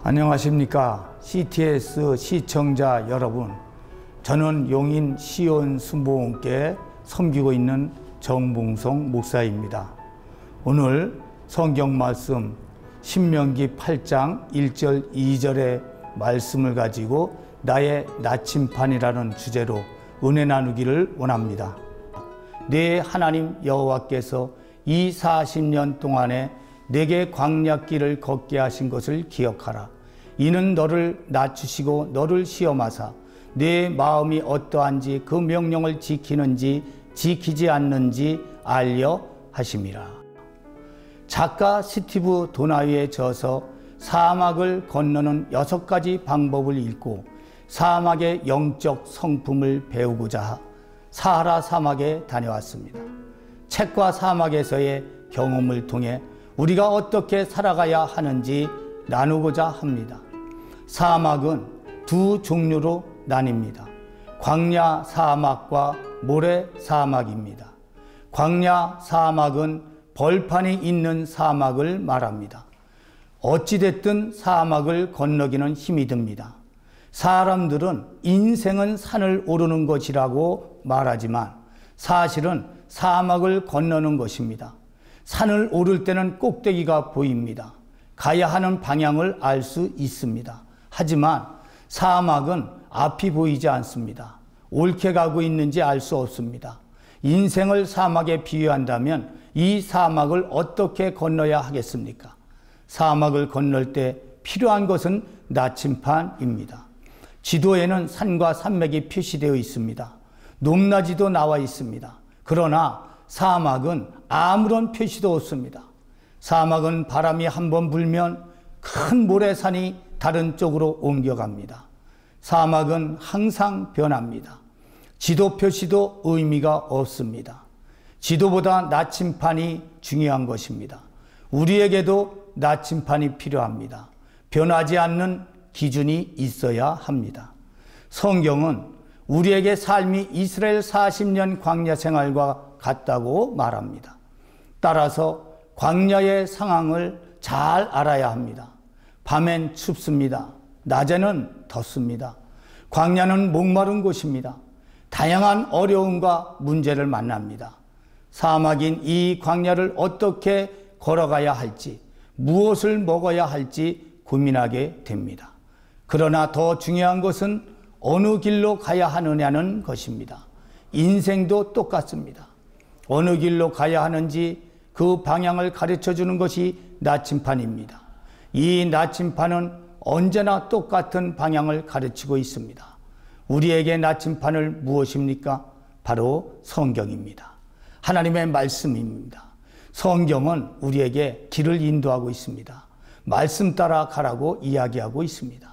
안녕하십니까. CTS 시청자 여러분, 저는 용인 시온 순복음교회 섬기고 있는 정봉성 목사입니다. 오늘 성경 말씀 신명기 8장 1절 2절의 말씀을 가지고 나의 나침판이라는 주제로 은혜 나누기를 원합니다. 내 하나님 여호와께서 이 40년 동안에 내게 광야길을 걷게 하신 것을 기억하라. 이는 너를 낮추시고 너를 시험하사 내 마음이 어떠한지 그 명령을 지키는지 지키지 않는지 알려 하심이라. 작가 스티브 도나위에 져서 사막을 건너는 6가지 방법을 읽고 사막의 영적 성품을 배우고자 사하라 사막에 다녀왔습니다. 책과 사막에서의 경험을 통해 우리가 어떻게 살아가야 하는지 나누고자 합니다. 사막은 두 종류로 나뉩니다. 광야 사막과 모래 사막입니다. 광야 사막은 벌판이 있는 사막을 말합니다. 어찌됐든 사막을 건너기는 힘이 듭니다. 사람들은 인생은 산을 오르는 것이라고 말하지만 사실은 사막을 건너는 것입니다. 산을 오를 때는 꼭대기가 보입니다. 가야 하는 방향을 알 수 있습니다. 하지만 사막은 앞이 보이지 않습니다. 옳게 가고 있는지 알 수 없습니다. 인생을 사막에 비유한다면 이 사막을 어떻게 건너야 하겠습니까? 사막을 건널 때 필요한 것은 나침판입니다. 지도에는 산과 산맥이 표시되어 있습니다. 높낮이도 나와 있습니다. 그러나 사막은 아무런 표시도 없습니다. 사막은 바람이 한번 불면 큰 모래산이 다른 쪽으로 옮겨갑니다. 사막은 항상 변합니다. 지도 표시도 의미가 없습니다. 지도보다 나침판이 중요한 것입니다. 우리에게도 나침판이 필요합니다. 변하지 않는 기준이 있어야 합니다. 성경은 우리에게 삶이 이스라엘 40년 광야 생활과 같다고 말합니다. 따라서 광야의 상황을 잘 알아야 합니다. 밤엔 춥습니다. 낮에는 덥습니다. 광야는 목마른 곳입니다. 다양한 어려움과 문제를 만납니다. 사막인 이 광야를 어떻게 걸어가야 할지, 무엇을 먹어야 할지 고민하게 됩니다. 그러나 더 중요한 것은 어느 길로 가야 하느냐는 것입니다. 인생도 똑같습니다. 어느 길로 가야 하는지 그 방향을 가르쳐 주는 것이 나침판입니다. 이 나침판은 언제나 똑같은 방향을 가르치고 있습니다. 우리에게 나침판을 무엇입니까? 바로 성경입니다. 하나님의 말씀입니다. 성경은 우리에게 길을 인도하고 있습니다. 말씀 따라 가라고 이야기하고 있습니다.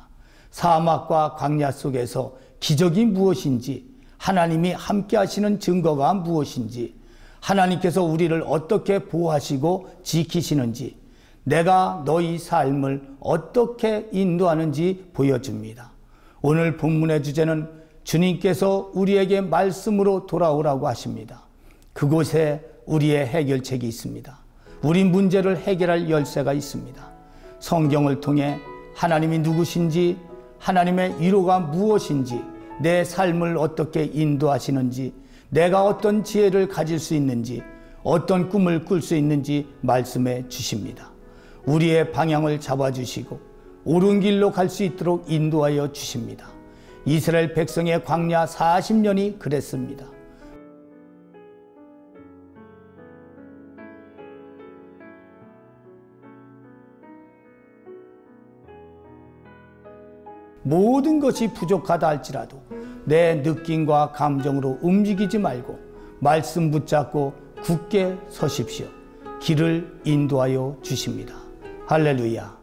사막과 광야 속에서 기적이 무엇인지, 하나님이 함께 하시는 증거가 무엇인지, 하나님께서 우리를 어떻게 보호하시고 지키시는지, 내가 너희 삶을 어떻게 인도하는지 보여줍니다. 오늘 본문의 주제는 주님께서 우리에게 말씀으로 돌아오라고 하십니다. 그곳에 우리의 해결책이 있습니다. 우리 문제를 해결할 열쇠가 있습니다. 성경을 통해 하나님이 누구신지, 하나님의 위로가 무엇인지, 내 삶을 어떻게 인도하시는지, 내가 어떤 지혜를 가질 수 있는지, 어떤 꿈을 꿀 수 있는지 말씀해 주십니다. 우리의 방향을 잡아주시고 옳은 길로 갈 수 있도록 인도하여 주십니다. 이스라엘 백성의 광야 40년이 그랬습니다. 모든 것이 부족하다 할지라도 내 느낌과 감정으로 움직이지 말고 말씀 붙잡고 굳게 서십시오. 길을 인도하여 주십니다. 할렐루야.